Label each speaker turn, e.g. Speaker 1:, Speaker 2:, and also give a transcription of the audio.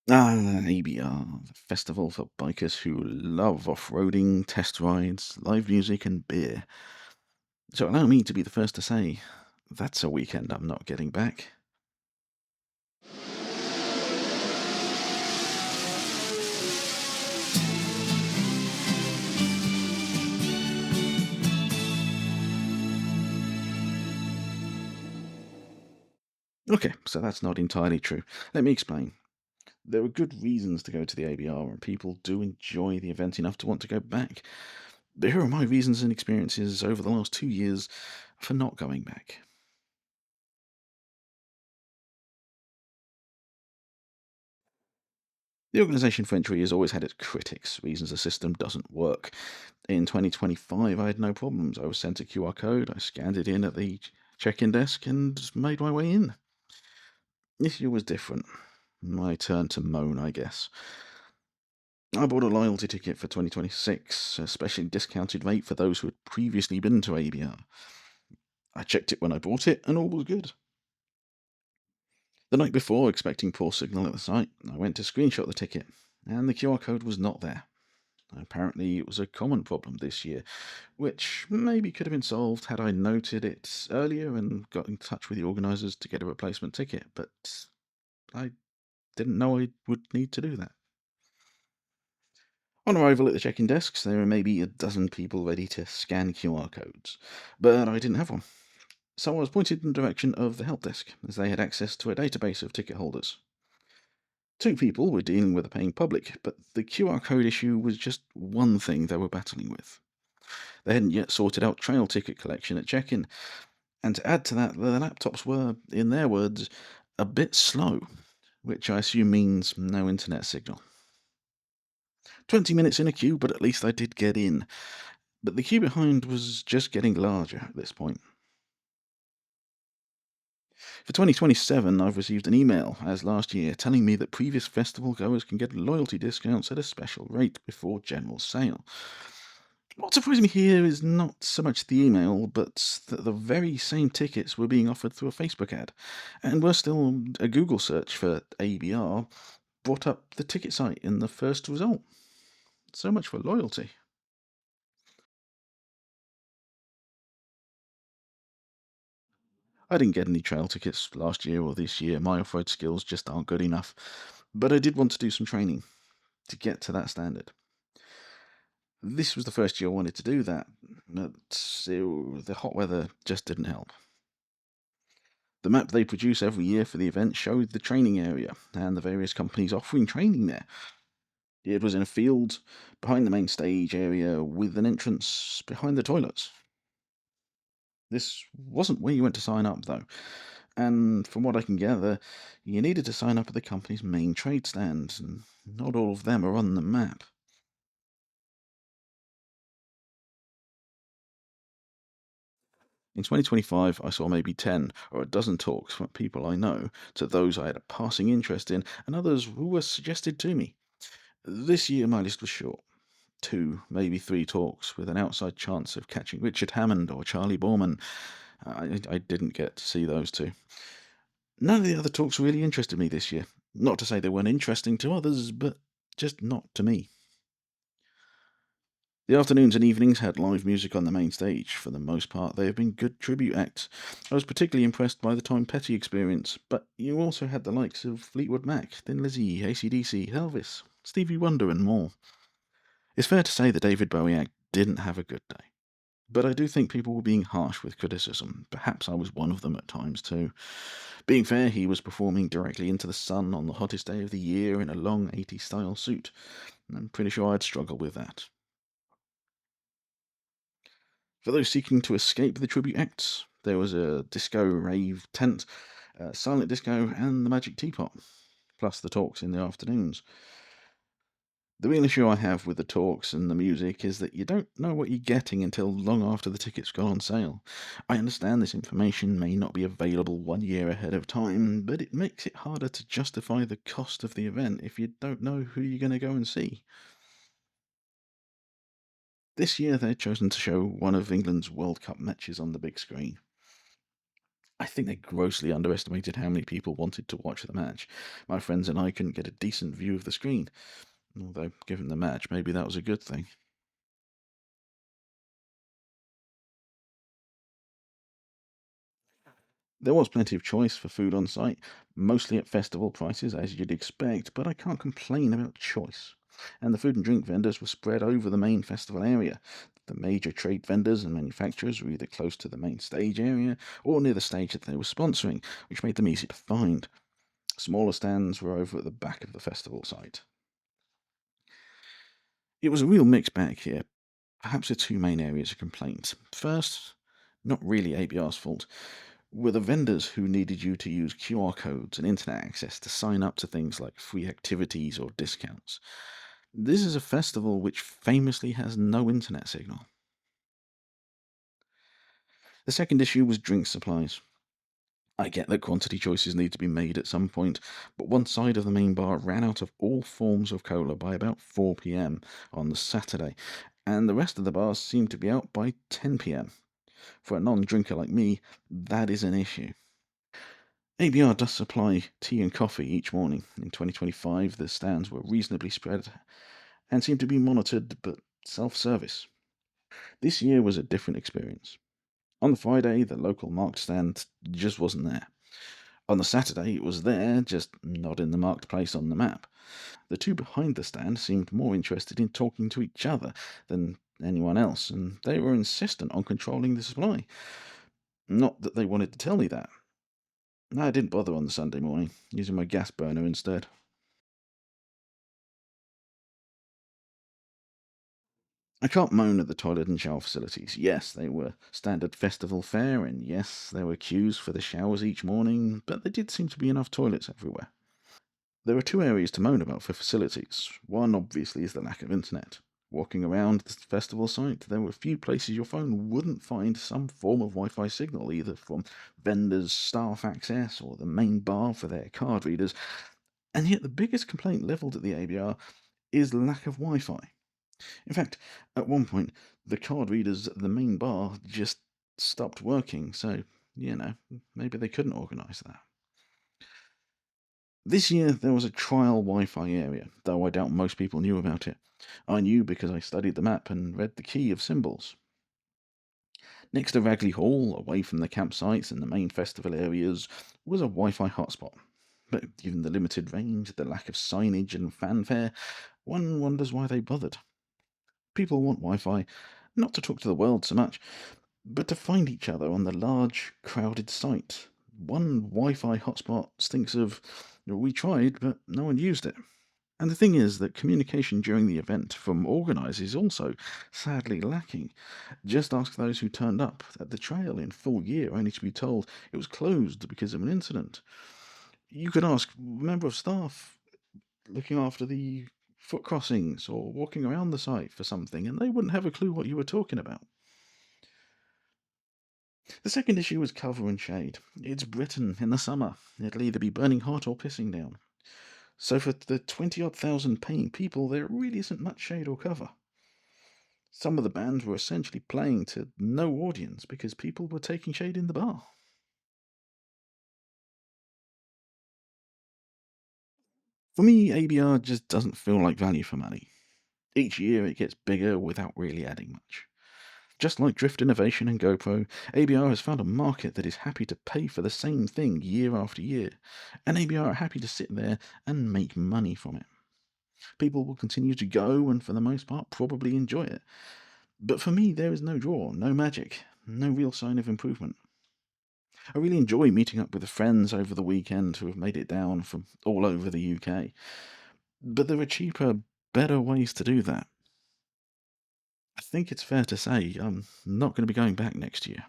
Speaker 1: ABR Festival for bikers who love off-roading, test rides, live music, and beer. So allow me to be the first to say, that's a weekend I'm not getting back. Okay, so that's not entirely true. Let me explain. There are good reasons to go to the ABR, and people do enjoy the event enough to want to go back. But here are my reasons and experiences over the last 2 years for not going back. The organisation for entry has always had its critics, reasons the system doesn't work. In 2025, I had no problems. I was sent a QR code, I scanned it in at the check in desk, and made my way in. This year was different. My turn to moan, I guess. I bought a loyalty ticket for 2026, a specially discounted rate for those who had previously been to ABR. I checked it when I bought it, and all was good. The night before, expecting poor signal at the site, I went to screenshot the ticket, and the QR code was not there. Apparently, it was a common problem this year, which maybe could have been solved had I noted it earlier and got in touch with the organisers to get a replacement ticket, but I didn't know I would need to do that. On arrival at the check in desks, there were maybe a dozen people ready to scan QR codes, but I didn't have one. So I was pointed in the direction of the help desk, as they had access to a database of ticket holders. Two people were dealing with a paying public, but the QR code issue was just one thing they were battling with. They hadn't yet sorted out trail ticket collection at check in, and to add to that, the laptops were, in their words, a bit slow, which I assume means no internet signal. 20 minutes in a queue, but at least I did get in. But the queue behind was just getting larger at this point. For 2027, I've received an email, as last year, telling me that previous festival goers can get loyalty discounts at a special rate before general sale. What surprised me here is not so much the email, but that the very same tickets were being offered through a Facebook ad, and were still a Google search for ABR brought up the ticket site in the first result. So much for loyalty. I didn't get any trail tickets last year or this year. My off road skills just aren't good enough. But I did want to do some training to get to that standard. This was the first year I wanted to do that, but the hot weather just didn't help. The map they produce every year for the event showed the training area and the various companies offering training there. It was in a field behind the main stage area with an entrance behind the toilets. This wasn't where you went to sign up, though, and from what I can gather, you needed to sign up at the company's main trade stand, and not all of them are on the map. In 2025, I saw maybe 10 or a dozen talks from people I know to those I had a passing interest in, and others who were suggested to me. This year, my list was short. Two, maybe three talks with an outside chance of catching Richard Hammond or Charlie Borman. I didn't get to see those two. None of the other talks really interested me this year. Not to say they weren't interesting to others, but just not to me. The afternoons and evenings had live music on the main stage. For the most part, they have been good tribute acts. I was particularly impressed by the Tom Petty experience, but you also had the likes of Fleetwood Mac, Thin Lizzy, AC/DC, Elvis, Stevie Wonder, and more. It's fair to say the David Bowie act didn't have a good day. But I do think people were being harsh with criticism. Perhaps I was one of them at times too. Being fair, he was performing directly into the sun on the hottest day of the year in a long 80s style suit. I'm pretty sure I'd struggle with that. For those seeking to escape the tribute acts, there was a disco rave tent, silent disco, and the magic teapot, plus the talks in the afternoons. The real issue I have with the talks and the music is that you don't know what you're getting until long after the tickets go on sale. I understand this information may not be available 1 year ahead of time, but it makes it harder to justify the cost of the event if you don't know who you're going to go and see. This year they've chosen to show one of England's World Cup matches on the big screen. I think they grossly underestimated how many people wanted to watch the match. My friends and I couldn't get a decent view of the screen, although, given the match, maybe that was a good thing. There was plenty of choice for food on site, mostly at festival prices, as you'd expect, but I can't complain about choice. And the food and drink vendors were spread over the main festival area. The major trade vendors and manufacturers were either close to the main stage area or near the stage that they were sponsoring, which made them easy to find. Smaller stands were over at the back of the festival site. It was a real mixed bag here. Perhaps the two main areas of complaint. First, not really ABR's fault, were the vendors who needed you to use QR codes and internet access to sign up to things like free activities or discounts. This is a festival which famously has no internet signal. The second issue was drink supplies. I get that quantity choices need to be made at some point, but one side of the main bar ran out of all forms of cola by about 4 p.m. on the Saturday, and the rest of the bars seemed to be out by 10 p.m. For a non drinker like me, that is an issue. ABR does supply tea and coffee each morning. In 2025, the stands were reasonably spread and seemed to be monitored but self service. This year was a different experience. On the Friday, the local marked stand just wasn't there. On the Saturday, it was there, just not in the marked place on the map. The two behind the stand seemed more interested in talking to each other than anyone else, and they were insistent on controlling the supply. Not that they wanted to tell me that. I didn't bother on the Sunday morning, using my gas burner instead. I can't moan at the toilet and shower facilities. Yes, they were standard festival fare, and yes, there were queues for the showers each morning, but there did seem to be enough toilets everywhere. There are two areas to moan about for facilities. One, obviously, is the lack of internet. Walking around the festival site, there were a few places your phone wouldn't find some form of Wi Fi signal, either from vendors' staff access or the main bar for their card readers, and yet the biggest complaint levelled at the ABR is lack of Wi Fi. In fact, at one point, the card readers at the main bar just stopped working, so, maybe they couldn't organise that. This year, there was a trial Wi Fi area, though I doubt most people knew about it. I knew because I studied the map and read the key of symbols. Next to Ragley Hall, away from the campsites and the main festival areas, was a Wi Fi hotspot. But given the limited range, the lack of signage and fanfare, one wonders why they bothered. People want Wi Fi, not to talk to the world so much, but to find each other on the large, crowded site. One Wi Fi hotspot stinks of, we tried, but no one used it. And the thing is that communication during the event from organisers is also sadly lacking. Just ask those who turned up at the trail in full gear only to be told it was closed because of an incident. You could ask a member of staff looking after the foot crossings or walking around the site for something, and they wouldn't have a clue what you were talking about. The second issue was cover and shade. It's Britain in the summer. It'll either be burning hot or pissing down. So for the 20 odd thousand paying people, there really isn't much shade or cover. Some of the bands were essentially playing to no audience because people were taking shade in the bar. For me, ABR just doesn't feel like value for money. Each year it gets bigger without really adding much. Just like Drift Innovation and GoPro, ABR has found a market that is happy to pay for the same thing year after year, and ABR are happy to sit there and make money from it. People will continue to go and, for the most part, probably enjoy it. But for me, there is no draw, no magic, no real sign of improvement. I really enjoy meeting up with friends over the weekend who have made it down from all over the UK, but there are cheaper, better ways to do that. I think it's fair to say I'm not going to be going back next year.